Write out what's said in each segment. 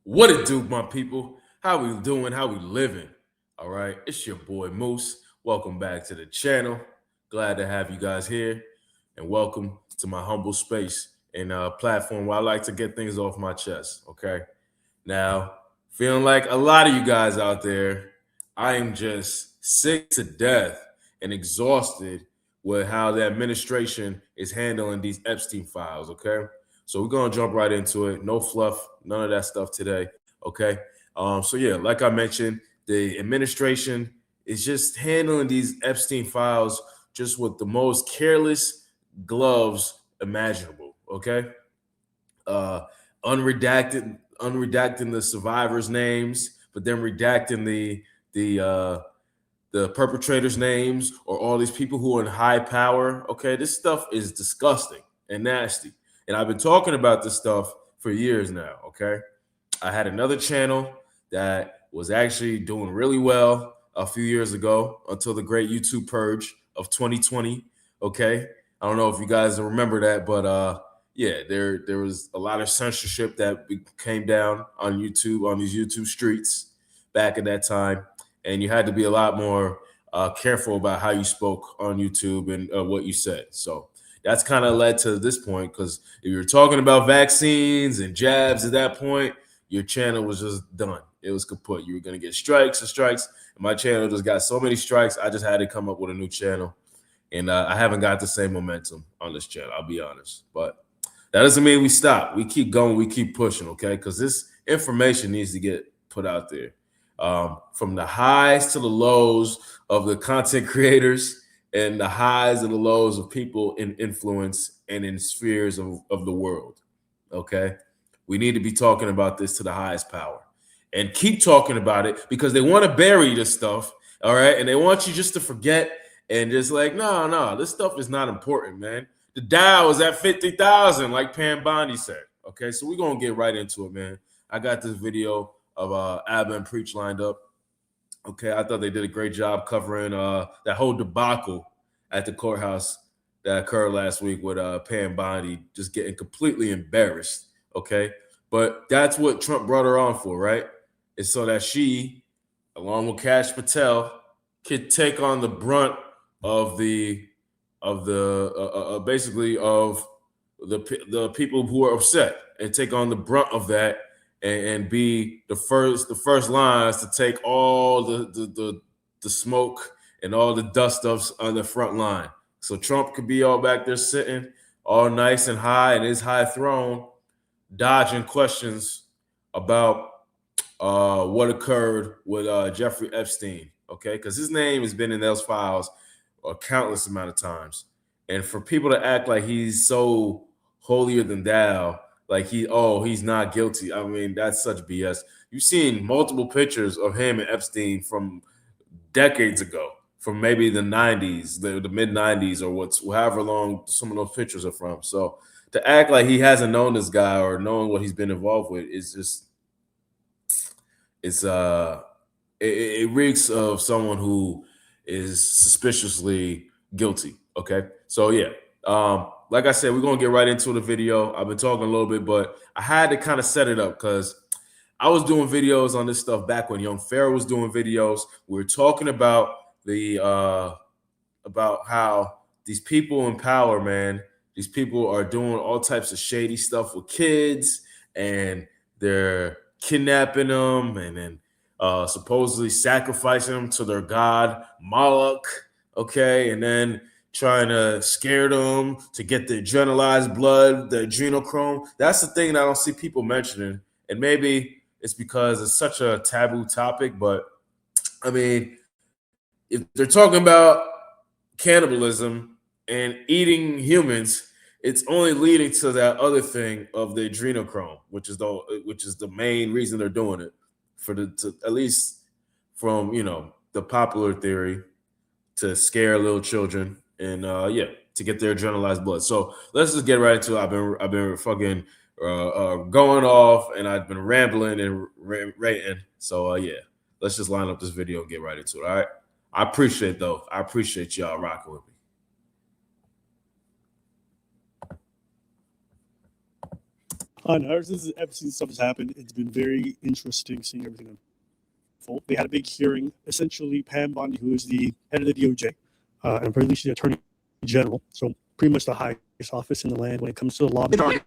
What it do, my people? How we doing? How we living? All right, it's your boy Moose. Welcome back to the channel. Glad to have you guys here, and welcome to my humble space and platform where I like to get things off my chest. Okay, now feeling like a lot of you guys out there, I am just sick to death and exhausted with how the administration is handling these Epstein files. Okay, so we're gonna jump right into it. No fluff, none of that stuff today. Okay. So yeah, like I mentioned, the administration is just handling these Epstein files just with the most careless gloves imaginable. Okay. Uh unredacting the survivors' names, but then redacting the perpetrators' names or all these people who are in high power. Okay, this stuff is disgusting and nasty. And I've been talking about this stuff for years now. Okay. I had another channel that was actually doing really well a few years ago until the great YouTube purge of 2020. Okay. I don't know if you guys remember that, but yeah, there was a lot of censorship that came down on YouTube, on these YouTube streets back at that time. And you had to be a lot more careful about how you spoke on YouTube and what you said. So that's kind of led to this point, because if you're talking about vaccines and jabs at that point, your channel was just done. It was kaput. You were gonna get strikes and strikes. And my channel just got so many strikes. I just had to come up with a new channel, and I haven't got the same momentum on this channel. I'll be honest, but that doesn't mean we stop. We keep going. We keep pushing. Okay, because this information needs to get put out there. From the highs to the lows of the content creators, and the highs and the lows of people in influence and in spheres of the world. Okay. We need to be talking about this to the highest power and keep talking about it, because they want to bury this stuff. All right. And they want you just to forget and just like, no, this stuff is not important, man. The Dow is at 50,000, like Pam Bondi said. Okay. So we're going to get right into it, man. I got this video of Abba and Preach lined up. Okay. I thought they did a great job covering that whole debacle at the courthouse that occurred last week with Pam Bondi just getting completely embarrassed. Okay. But that's what Trump brought her on for, right? It's so that she, along with Kash Patel, could take on the brunt of basically of the people who are upset, and take on the brunt of that, and be the first lines to take all the smoke and all the dust ups on the front line. So Trump could be all back there sitting all nice and high in his high throne, dodging questions about what occurred with Jeffrey Epstein. Okay, because his name has been in those files a countless amount of times, and for people to act like he's so holier than thou, like he's not guilty. I mean, that's such BS. You've seen multiple pictures of him and Epstein from decades ago, from maybe the 90s, the mid 90s, or however long some of those pictures are from. So to act like he hasn't known this guy or known what he's been involved with is just it's it reeks of someone who is suspiciously guilty. Okay, so yeah, like I said, we're gonna get right into the video. I've been talking a little bit, but I had to kind of set it up because I was doing videos on this stuff back when Young Pharaoh was doing videos. We were talking about about how these people in power, man, these people are doing all types of shady stuff with kids, and they're kidnapping them, and then supposedly sacrificing them to their god Moloch. Okay, and then trying to scare them to get the adrenalized blood, the adrenochrome. That's the thing that I don't see people mentioning, and maybe it's because it's such a taboo topic. But I mean, if they're talking about cannibalism and eating humans, it's only leading to that other thing of the adrenochrome, which is the main reason they're doing it, at least from the popular theory, to scare little children, and yeah, to get their adrenalized blood. So let's just get right into it. I've been fucking going off, and I've been rambling and ranting. So yeah, let's just line up this video and get right into it. All right. I appreciate y'all rocking with me. Ever since Epstein stuff has happened, it's been very interesting seeing everything unfold. They had a big hearing. Essentially, Pam Bondi, who is the head of the DOJ, and apparently she's the Attorney General, so pretty much the highest office in the land when it comes to the law. Don't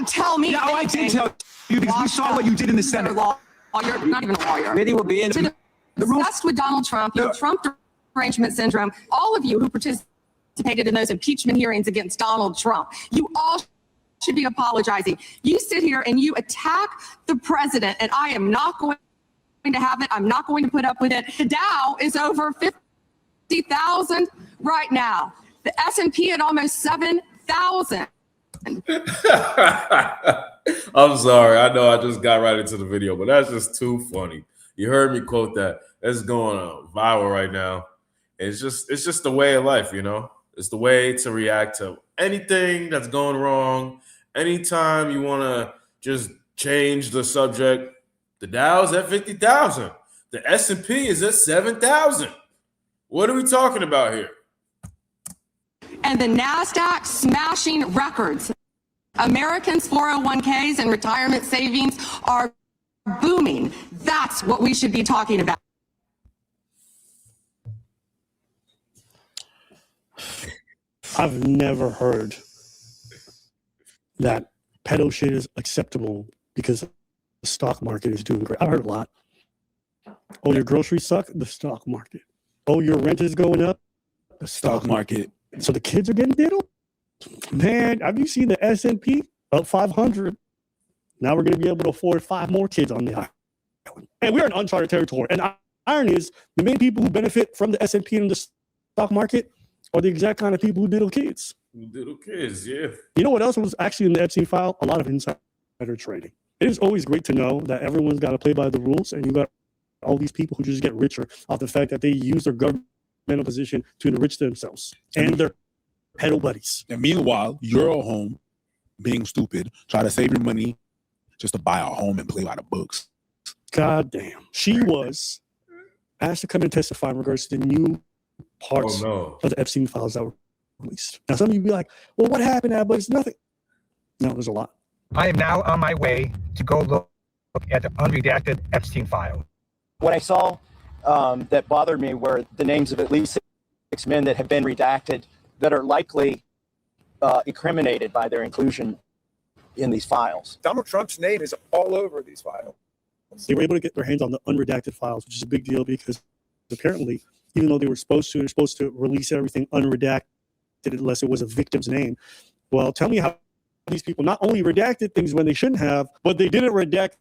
tell me. No, I did tell you because we saw what you did in the Senate. You're not even a lawyer. Maybe we'll be in the obsessed with Donald Trump, you have Trump derangement syndrome. All of you who participated in those impeachment hearings against Donald Trump, you all should be apologizing. You sit here and you attack the president, and I am not going to have it. I'm not going to put up with it. The Dow is over 50,000 right now. The S&P at almost 7,000. I'm sorry. I know I just got right into the video, but that's just too funny. You heard me quote that. That's going viral right now. It's just the way of life, you know. It's the way to react to anything that's going wrong. Anytime you want to just change the subject, the Dow's at 50,000. The S&P is at 7,000. What are we talking about here? And the NASDAQ smashing records. Americans' 401ks and retirement savings are booming. That's what we should be talking about. I've never heard that pedo shit is acceptable because the stock market is doing great. I've heard a lot. Oh, your groceries suck? The stock market. Oh, your rent is going up? The stock market. So the kids are getting diddled? Man, have you seen the S&P up 500? Now we're going to be able to afford 5 more kids on the island. And we're in uncharted territory. And the irony is, the main people who benefit from the S&P and the stock market are the exact kind of people who diddle kids. Little kids, yeah. You know what else was actually in the Epstein file? A lot of insider trading. It is always great to know that everyone's got to play by the rules, and you got all these people who just get richer off the fact that they use their governmental position to enrich themselves and their pedo buddies. And meanwhile, you're at home being stupid, try to save your money just to buy a home and play by the books. God damn. She was asked to come and testify in regards to the new parts of the Epstein files that were released. Now, some of you be like, well, what happened now? But it's nothing. No, there's a lot. I am now on my way to go look at the unredacted Epstein file. What I saw that bothered me were the names of at least 6 men that have been redacted that are likely incriminated by their inclusion in these files. Donald Trump's name is all over these files. They were able to get their hands on the unredacted files, which is a big deal because apparently, even though they're supposed to release everything unredacted unless it was a victim's name. Well, tell me how these people not only redacted things when they shouldn't have, but they didn't redact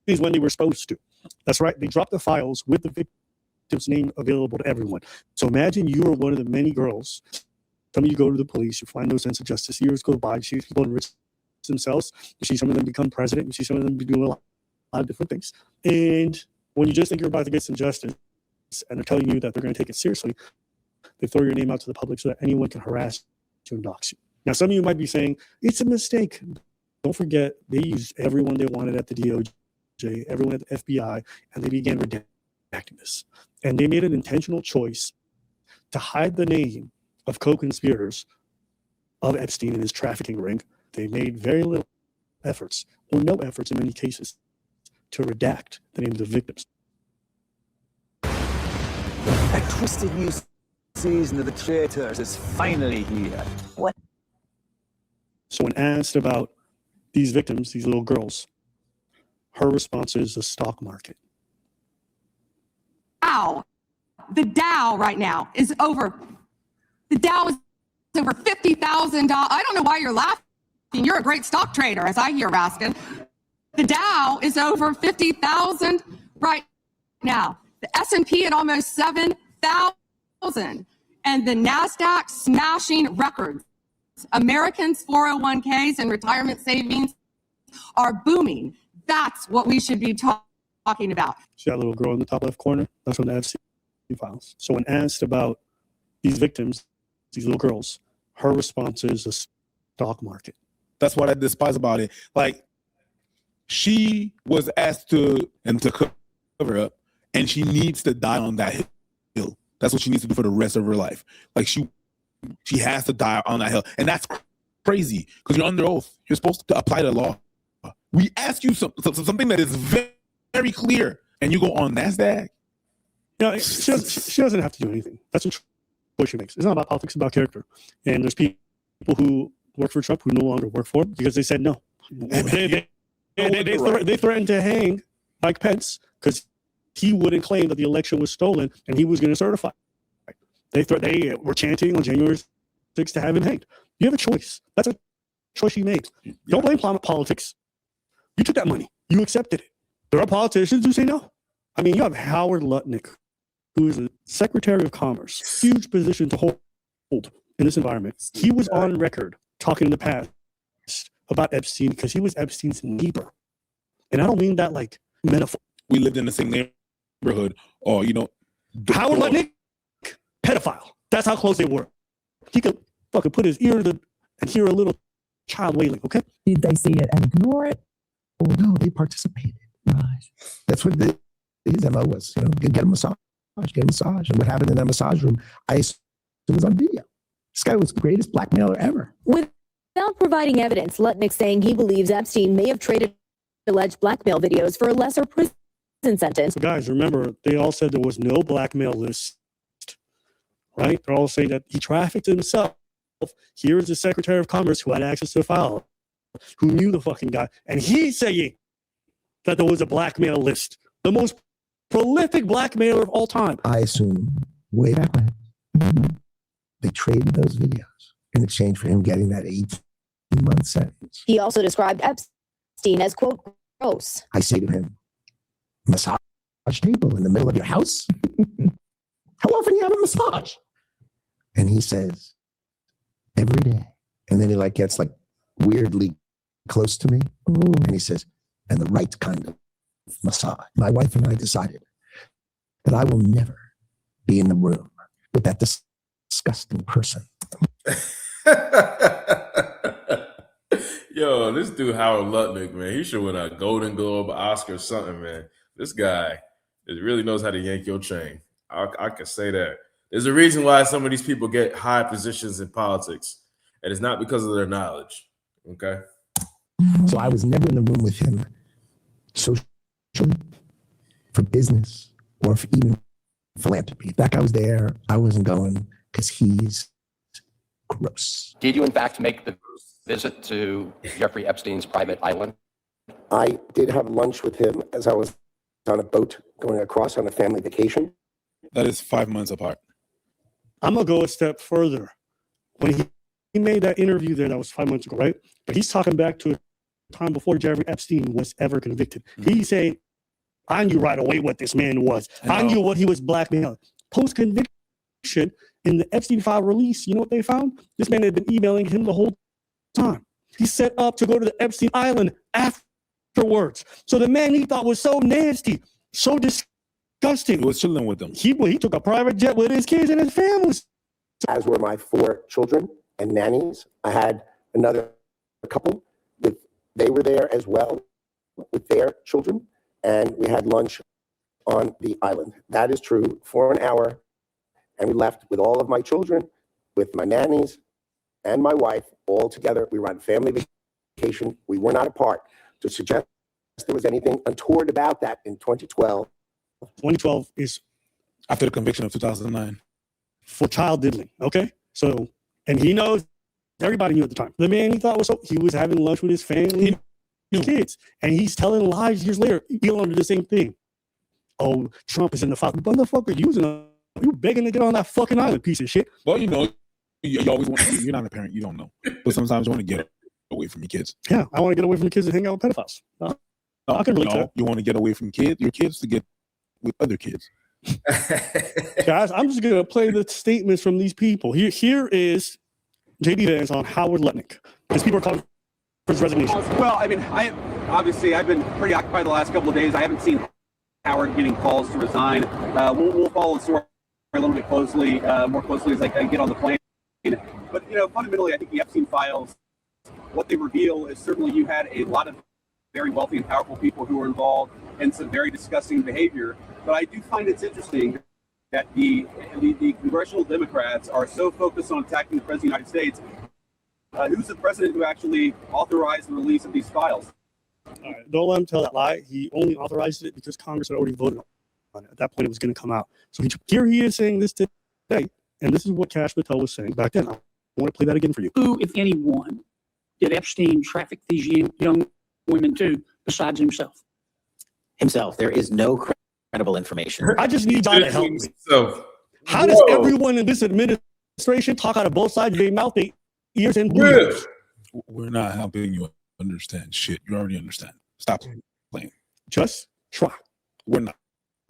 things when they were supposed to. That's right. They dropped the files with the victim's name available to everyone. So imagine you are one of the many girls. Some of you go to the police, you find no sense of justice. Years go by, you see people enrich themselves. You see some of them become president. You see some of them be doing a lot of different things. And when you just think you're about to get some justice and they're telling you that they're going to take it seriously, they throw your name out to the public so that anyone can harass you and dox you. Now, some of you might be saying, it's a mistake. Don't forget, they used everyone they wanted at the DOJ, everyone at the FBI, and they began redacting this. And they made an intentional choice to hide the name of co-conspirators of Epstein and his trafficking ring. They made very little efforts, or no efforts in many cases, to redact the name of the victims. A twisted new season of the traitors is finally here. What? So when asked about these victims, these little girls, her response is the stock market. Dow, the Dow right now is over. The Dow is over $50,000. I don't know why you're laughing. You're a great stock trader, as I hear Raskin. The Dow is over 50,000 right now. The S&P at almost 7,000, and the NASDAQ smashing records. Americans' 401ks and retirement savings are booming. That's what we should be talking about. See that little girl in the top left corner? That's from the Epstein files. So when asked about these victims, these little girls, her response is the stock market. That's what I despise about it. Like, she was asked to cover up, and she needs to die on that hill. That's what she needs to do for the rest of her life. Like, she has to die on that hill. And that's crazy because you're under oath. You're supposed to apply the law. We ask you something that is very, very clear, and you go on NASDAQ. She doesn't have to do anything. That's what she makes. It's not about politics, it's about character. And there's people who work for Trump who no longer work for him because they said no. They threatened to hang Mike Pence because he wouldn't claim that the election was stolen and he was going to certify. They were chanting on January 6th to have him hanged. You have a choice. That's a choice you made. Don't blame politics. You took that money. You accepted it. There are politicians who say no. I mean, you have Howard Lutnick, who is the Secretary of Commerce, huge position to hold in this environment. He was on record talking in the past about Epstein because he was Epstein's neighbor. And I don't mean that like metaphor. We lived in the same neighborhood, or Howard Lutnick, pedophile. That's how close they were. He could fucking put his ear to and hear a little child wailing, okay? Did they see it and ignore it? Oh, no, they participated. Right. That's what his MO was, get a massage. And what happened in that massage room, I assume it was on video. This guy was the greatest blackmailer ever. Without providing evidence, Lutnick saying he believes Epstein may have traded alleged blackmail videos for a lesser prison sentence. So guys, remember, they all said there was no blackmail list, right? They're all saying that he trafficked himself. Here is the Secretary of Commerce who had access to the file, who knew the fucking guy, and he's saying that there was a blackmail list. The most prolific blackmailer of all time. I assume way back when they traded those videos in exchange for him getting that 18-month sentence. He also described Epstein as, quote, gross. I say to him, massage table in the middle of your house? How often do you have a massage? And he says, every day. And then he gets weirdly close to me. Ooh. And he says, and the right kind of massage. My wife and I decided that I will never be in the room with that disgusting person. Yo, this dude Howard Lutnick, man, he should win a Golden Globe, Oscar, or something, man. This guy really knows how to yank your chain. I can say that. There's a reason why some of these people get high positions in politics, and it's not because of their knowledge. Okay. So I was never in the room with him socially, for business, or for even philanthropy. If that guy was there, I wasn't going because he's gross. Did you, in fact, make the visit to Jeffrey Epstein's private island? I did have lunch with him as I was on a boat going across on a family vacation. That is 5 months apart. I'm going to go a step further. When he made that interview there, that was 5 months ago, right? But he's talking back to a time before Jeffrey Epstein was ever convicted. Mm-hmm. He's saying, I knew right away what this man was. I knew what he was blackmailing. Post-conviction, in the Epstein file release, you know what they found? This man had been emailing him the whole time. He set up to go to the Epstein Island afterwards. So the man he thought was so nasty, so disgusting. He was chilling with them. He took a private jet with his kids and his family. As were my 4 children and nannies. I had another couple. They were there as well with their children. And we had lunch on the island. That is true, for an hour. And we left with all of my children, with my nannies and my wife, all together. We were on family vacation. We were not apart. To suggest there was anything untoward about that in 2012. 2012 is after the conviction of 2009 for child diddling. Okay, so and he knows. Everybody knew at the time. The man he thought was he was having lunch with his family, his kids, and he's telling lies years later. He'll do the same thing. Oh, Trump is in the file. Motherfucker, you begging to get on that fucking island, piece of shit. Well, you always want. You're not a parent. You don't know, but sometimes you want to get away from your kids. Yeah, I want to get away from the kids and hang out with pedophiles. I can relate to that. You want to get away from your kids to get with other kids. Guys, I'm just gonna play the statements from these people. Here is JD Vance on Howard Lutnick, because people are calling for his resignation. Well, I mean, I've been pretty occupied the last couple of days. I haven't seen Howard getting calls to resign. We'll follow the story a little bit closely, more closely as I get on the plane. But fundamentally, I think the Epstein files, what they reveal is certainly you had a lot of very wealthy and powerful people who were involved in some very disgusting behavior. But I do find it's interesting that the congressional Democrats are so focused on attacking the President of the United States. Who's the president who actually authorized the release of these files? All right, don't let him tell that lie. He only authorized it because Congress had already voted on it. At that point, it was going to come out. So here he is saying this today, and this is what Cash Patel was saying back then. I want to play that again for you. Who, if anyone, did Epstein traffic these young women to besides himself? Himself. There is no credible information. I just need God to help me. So, how does everyone in this administration talk out of both sides of their mouth, their ears, and ears? We're not helping you understand shit. You already understand. Stop playing. Just try. We're not.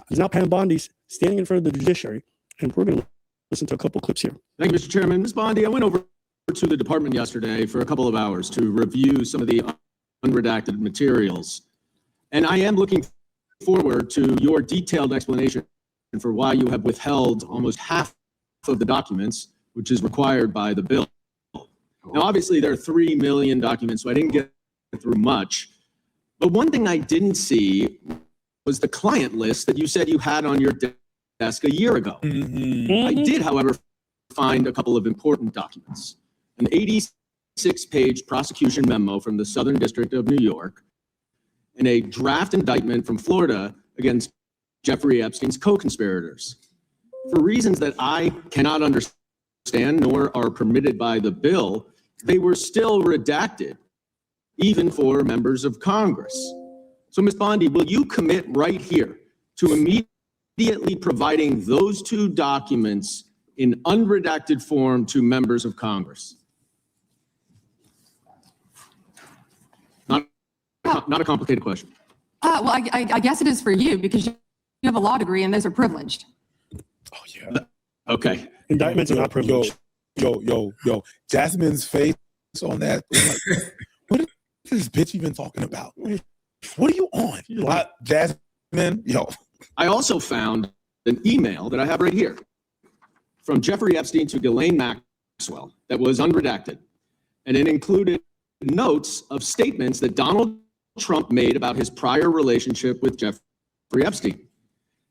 He's now Pam Bondi standing in front of the judiciary, and we're going to listen to a couple clips here. Thank you, Mr. Chairman. Ms. Bondi, I went over to the department yesterday for a couple of hours to review some of the unredacted materials, and I am looking forward to your detailed explanation for why you have withheld almost half of the documents, which is required by the bill. Now, obviously, there are 3 million documents, so I didn't get through much. But one thing I didn't see was the client list that you said you had on your desk a year ago. I did, however, find a couple of important documents. An 86-page prosecution memo from the Southern District of New York and a draft indictment from Florida against Jeffrey Epstein's co-conspirators. For reasons that I cannot understand nor are permitted by the bill, they were still redacted, even for members of Congress. So, Ms. Bondi, will you commit right here to immediately providing those 2 documents in unredacted form to members of Congress? Not a complicated question. Well, I guess it is for you because you have a law degree and those are privileged. Oh, yeah. Okay. Indictments are not privileged. Yo. Jasmine's face on that. Like, what is this bitch even talking about? What are you on? Jasmine, yo. I also found an email that I have right here from Jeffrey Epstein to Ghislaine Maxwell that was unredacted. And it included notes of statements that Donald Trump made about his prior relationship with Jeffrey Epstein.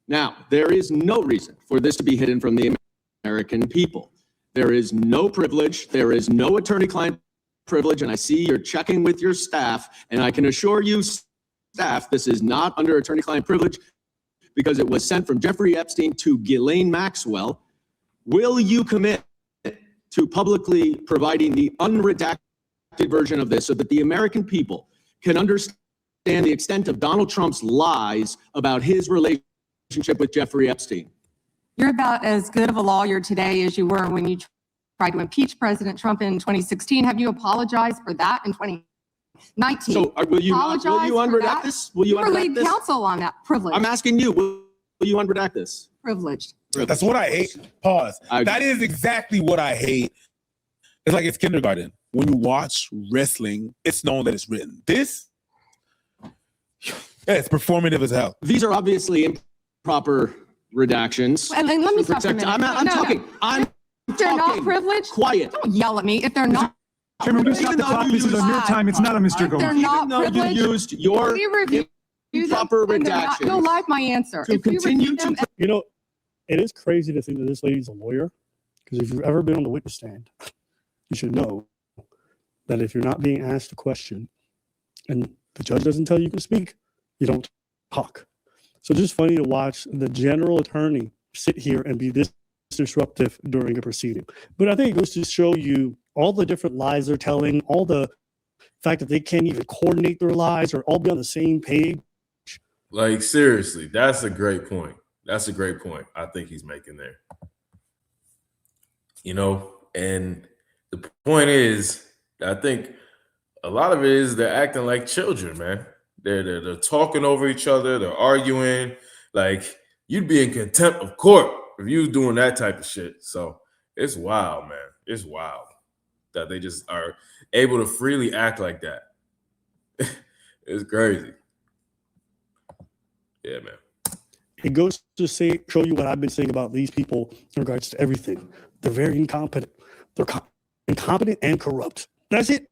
Now, there is no reason for this to be hidden from the American people. There is no privilege. There is no attorney-client privilege. And I see you're checking with your staff. And I can assure you, staff, this is not under attorney-client privilege because it was sent from Jeffrey Epstein to Ghislaine Maxwell. Will you commit to publicly providing the unredacted version of this so that the American people can understand the extent of Donald Trump's lies about his relationship with Jeffrey Epstein? You're about as good of a lawyer today as you were when you tried to impeach President Trump in 2016. Have you apologized for that in 2019? So will you unredact this? Will you were lead counsel on that. Privilege. I'm asking you, will you unredact this? Privileged. That's what I hate. Pause. That is exactly what I hate. It's like it's kindergarten. When you watch wrestling, it's known that it's written. This, it's performative as hell. These are obviously improper redactions. And let me talk a minute. I'm talking. If they're not privileged, quiet. Don't yell at me. If they're not, Chairman, we stop the clock. This is on your time. It's not on Mr. Gold. they're not privileged. You used your improper redactions. You'll like my answer. To continue to. You know, it is crazy to think that this lady's a lawyer, because if you've ever been on the witness stand, you should know that if you're not being asked a question and the judge doesn't tell you can speak, you don't talk. So it's just funny to watch the general attorney sit here and be this disruptive during a proceeding. But I think it goes to show you all the different lies they're telling, all the fact that they can't even coordinate their lies or all be on the same page. Like, seriously, that's a great point. That's a great point I think he's making there. You know, and the point is, I think a lot of it is they're acting like children, man. They're talking over each other. They're arguing. Like, you'd be in contempt of court if you was doing that type of shit. So it's wild, man. It's wild that they just are able to freely act like that. It's crazy. Yeah, man. It goes to show you what I've been saying about these people in regards to everything. They're very incompetent. They're incompetent and corrupt. That's it.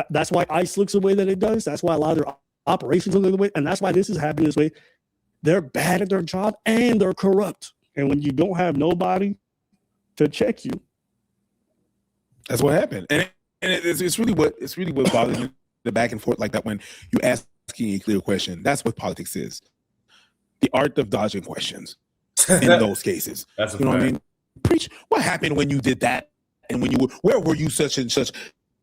That's why ICE looks the way that it does. That's why a lot of their operations look the way, and that's why this is happening this way. They're bad at their job and they're corrupt. And when you don't have nobody to check you, that's what happened. And it's really what bothers me, the back and forth like that when you ask asking a clear question. That's what politics is. The art of dodging questions in those cases. That's a you know what I fact. mean? Preach. What happened when you did that? And when you were, where were you such and such?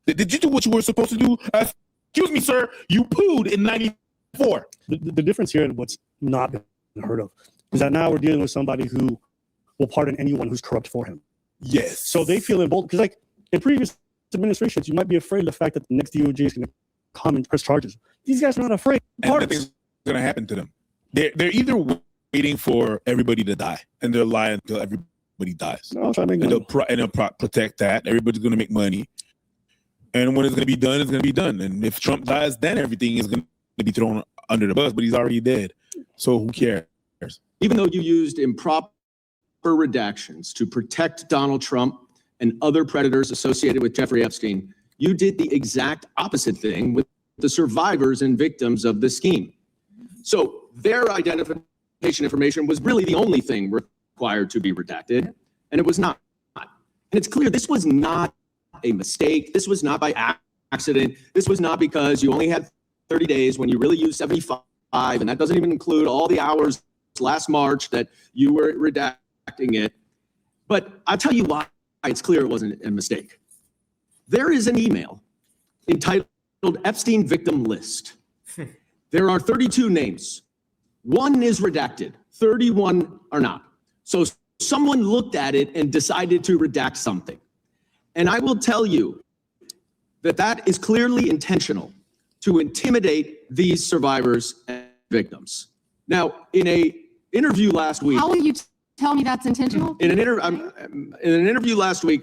Did you do what you were supposed to do? Excuse me, sir. You pooed in 94. The difference here and what's not been heard of is that now we're dealing with somebody who will pardon anyone who's corrupt for him. Yes. So they feel emboldened because, like, in previous administrations, you might be afraid of the fact that the next DOJ is going to come and press charges. These guys are not afraid. And nothing's going to happen to them. They're either waiting for everybody to die, and they'll lie until everybody dies. No, I'll try to make and money. they'll protect that. Everybody's going to make money. And when it's going to be done, it's going to be done. And if Trump dies, then everything is going to be thrown under the bus, but he's already dead. So who cares? Even though you used improper redactions to protect Donald Trump and other predators associated with Jeffrey Epstein, you did the exact opposite thing with the survivors and victims of the scheme. So their identification information was really the only thing required to be redacted, and it was not. And it's clear this was not a mistake. This was not by accident. This was not because you only had 30 days when you really used 75, and that doesn't even include all the hours last March that you were redacting it. But I'll tell you why it's clear it wasn't a mistake. There is an email entitled Epstein Victim List. There are 32 names. One is redacted, 31 are not. So someone looked at it and decided to redact something. And I will tell you that that is clearly intentional to intimidate these survivors and victims. Now, in an interview last week— How will you tell me that's intentional? In an interview last week,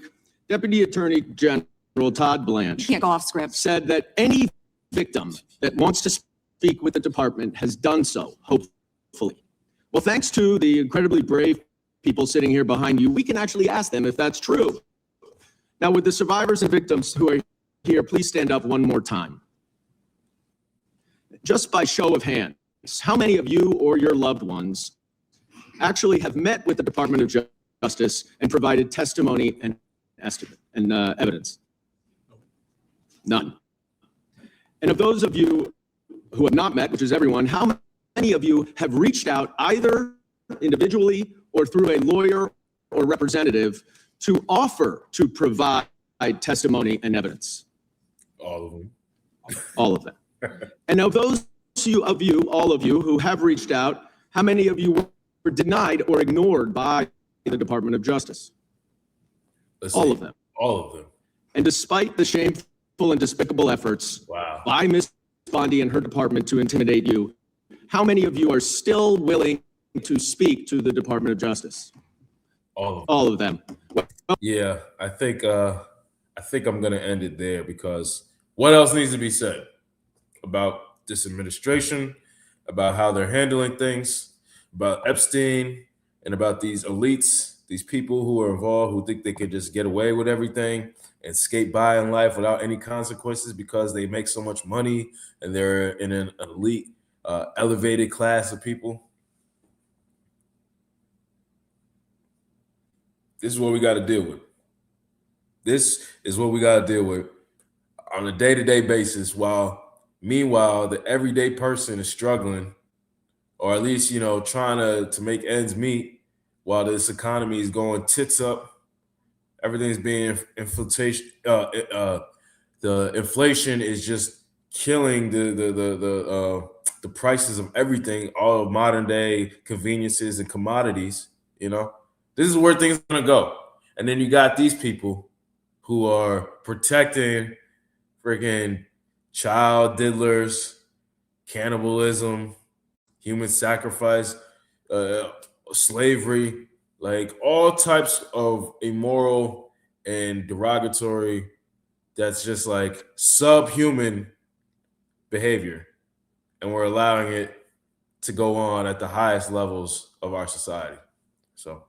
Deputy Attorney General Todd Blanche— You can't go off script. —said that any victim that wants to speak with the department has done so, hopefully. Well, thanks to the incredibly brave people sitting here behind you, we can actually ask them if that's true. Now, with the survivors and victims who are here, please stand up one more time. Just by show of hands, how many of you or your loved ones actually have met with the Department of Justice and provided testimony and estimate and evidence? None. And of those of you who have not met, which is everyone, how many of you have reached out either individually or through a lawyer or representative to offer to provide testimony and evidence? All of them. All of them. And of those of you, all of you who have reached out, how many of you were denied or ignored by the Department of Justice? All of them. All of them. And despite the shameful and despicable efforts by Ms. Bondi and her department to intimidate you, how many of you are still willing to speak to the Department of Justice? All of them. Yeah, I think I'm gonna end it there, because what else needs to be said about this administration, about how they're handling things, about Epstein, and about these elites, these people who are involved who think they could just get away with everything and skate by in life without any consequences because they make so much money and they're in an elite, elevated class of people. This is what we got to deal with. This is what we got to deal with on a day-to-day basis, meanwhile, the everyday person is struggling, or at least, trying to make ends meet while this economy is going tits up. Everything's being inflation. The inflation is just killing the prices of everything, all of modern day conveniences and commodities. This is where things are gonna go. And then you got these people who are protecting freaking child diddlers, cannibalism, human sacrifice, slavery, like all types of immoral and derogatory, that's just like subhuman behavior. And we're allowing it to go on at the highest levels of our society. So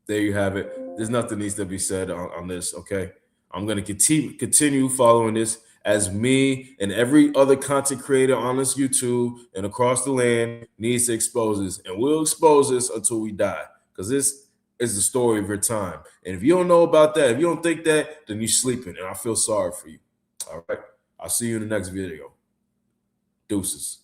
there you have it. There's nothing needs to be said on this, okay? I'm going to continue following this as me and every other content creator on this YouTube and across the land needs to expose this. And we'll expose this until we die, because this is the story of your time. And if you don't know about that, if you don't think that, then you're sleeping, and I feel sorry for you. All right? I'll see you in the next video. Deuces.